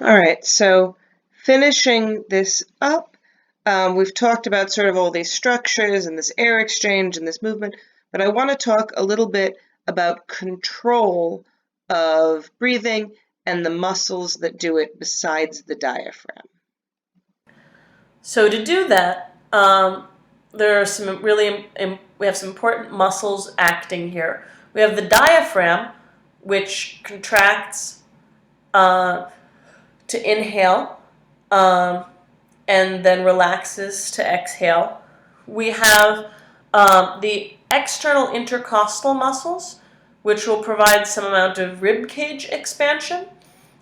All right, so finishing this up, we've talked about sort of all these structures and this air exchange and this movement, but I want to talk a little bit about control of breathing and the muscles that do it besides the diaphragm. So to do that, there are some we have some important muscles acting here. We have the diaphragm, which contracts to inhale and then relaxes to exhale. We have the external intercostal muscles, which will provide some amount of rib cage expansion.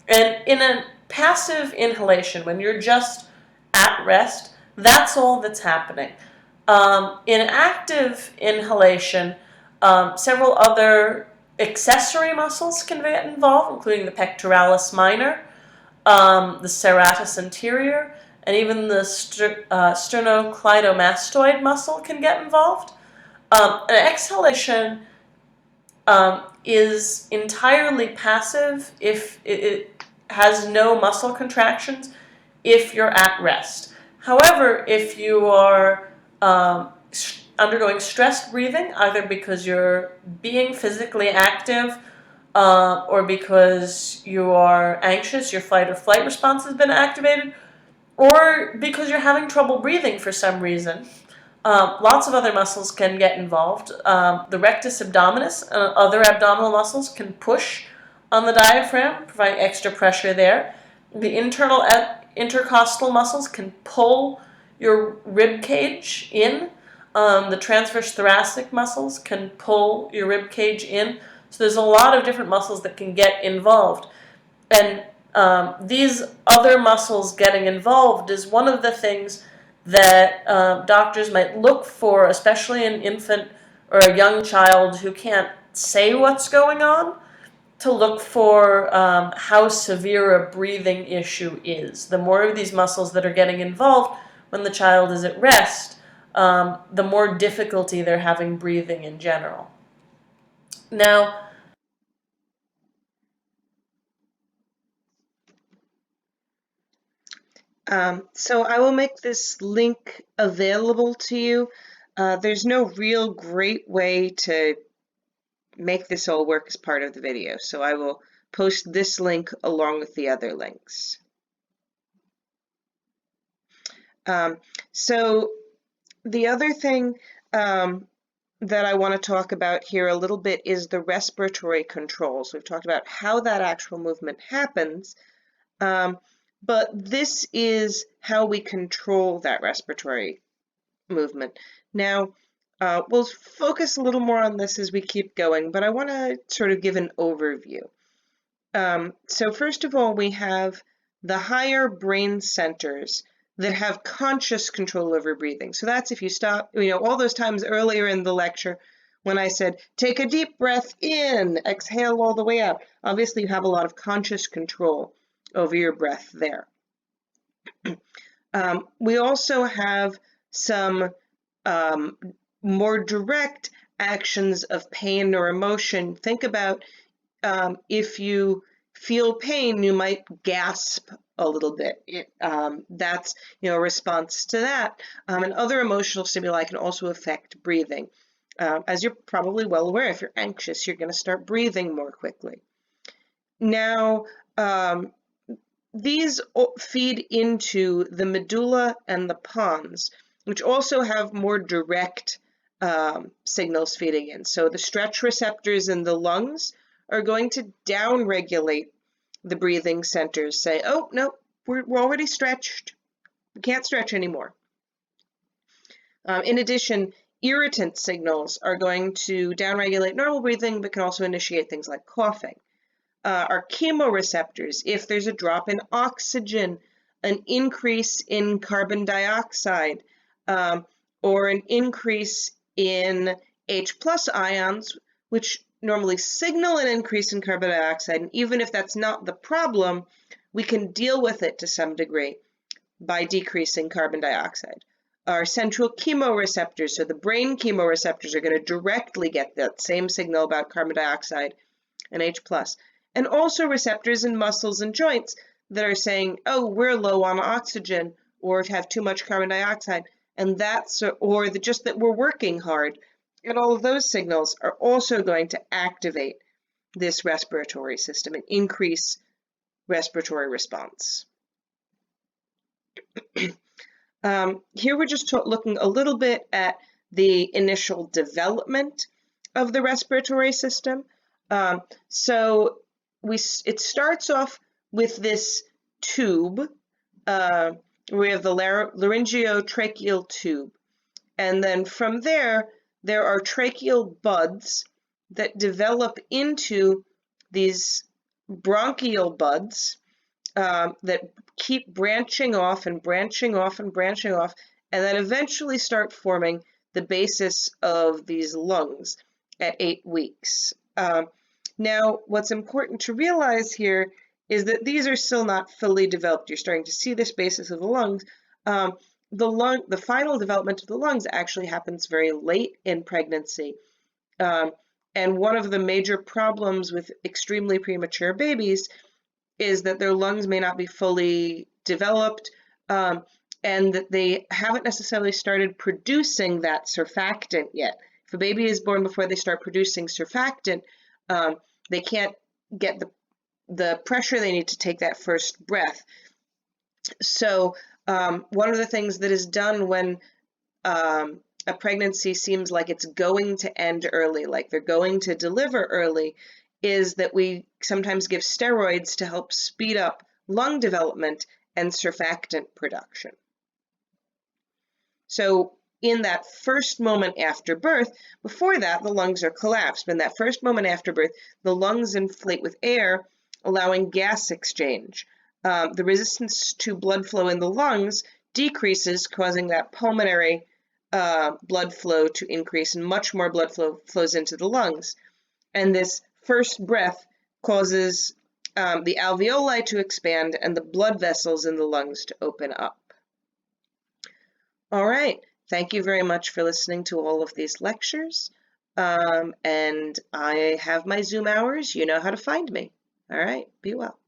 And in a passive inhalation, when you're just at rest, that's all that's happening. In active inhalation, several other accessory muscles can get involved, including the pectoralis minor, the serratus anterior, and even the sternocleidomastoid muscle can get involved. An exhalation is entirely passive if it has no muscle contractions if you're at rest. However, if you are undergoing stressed breathing, either because you're being physically active or because you are anxious, your fight or flight response has been activated, or because you're having trouble breathing for some reason, lots of other muscles can get involved. The rectus abdominis and other abdominal muscles can push on the diaphragm, providing extra pressure there. The internal intercostal muscles can pull your rib cage in. The transverse thoracic muscles can pull your rib cage in. So there's a lot of different muscles that can get involved. And these other muscles getting involved is one of the things that doctors might look for, especially an infant or a young child who can't say what's going on, to look for how severe a breathing issue is. The more of these muscles that are getting involved when the child is at rest, the more difficulty they're having breathing in general. Now, So I will make this link available to you. There's no real great way to make this all work as part of the video, so I will post this link along with the other links. So the other thing that I want to talk about here a little bit is the respiratory controls. We've talked about how that actual movement happens, but this is how we control that respiratory movement. Now, we'll focus a little more on this as we keep going, but I want to sort of give an overview. So first of all, we have the higher brain centers that have conscious control over breathing. So that's if you stop, all those times earlier in the lecture when I said, take a deep breath in, exhale all the way out. Obviously, you have a lot of conscious control over your breath there. We also have some more direct actions of pain or emotion. Think about if you feel pain, you might gasp a little bit. That's a response to that. And other emotional stimuli can also affect breathing. As you're probably well aware, if you're anxious, you're going to start breathing more quickly. Now, these feed into the medulla and the pons, which also have more direct signals feeding in. So the stretch receptors in the lungs are going to downregulate the breathing centers, say, oh, no, we're already stretched. We can't stretch anymore. In addition, irritant signals are going to downregulate normal breathing, but can also initiate things like coughing. Our chemoreceptors, if there's a drop in oxygen, an increase in carbon dioxide, or an increase in H+ ions, which normally signal an increase in carbon dioxide, and even if that's not the problem, we can deal with it to some degree by decreasing carbon dioxide. Our central chemoreceptors, so the brain chemoreceptors, are going to directly get that same signal about carbon dioxide and H+. And also receptors in muscles and joints that are saying, oh, we're low on oxygen or have too much carbon dioxide, and just that we're working hard. And all of those signals are also going to activate this respiratory system and increase respiratory response. Here we're just looking a little bit at the initial development of the respiratory system. So it starts off with this tube. We have the laryngeotracheal tube. And then from there are tracheal buds that develop into these bronchial buds that keep branching off and branching off and branching off, and then eventually start forming the basis of these lungs at 8 weeks. Now, what's important to realize here is that these are still not fully developed. You're starting to see this basis of the lungs. The final development of the lungs actually happens very late in pregnancy. And one of the major problems with extremely premature babies is that their lungs may not be fully developed, and that they haven't necessarily started producing that surfactant yet. If a baby is born before they start producing surfactant, they can't get the pressure they need to take that first breath. So one of the things that is done when a pregnancy seems like it's going to end early, like they're going to deliver early, is that we sometimes give steroids to help speed up lung development and surfactant production. So in that first moment after birth, before that, the lungs are collapsed. But in that first moment after birth, the lungs inflate with air, allowing gas exchange. The resistance to blood flow in the lungs decreases, causing that pulmonary blood flow to increase, and much more blood flows into the lungs. And this first breath causes the alveoli to expand and the blood vessels in the lungs to open up. All right, thank you very much for listening to all of these lectures. And I have my Zoom hours. You know how to find me. All right, be well.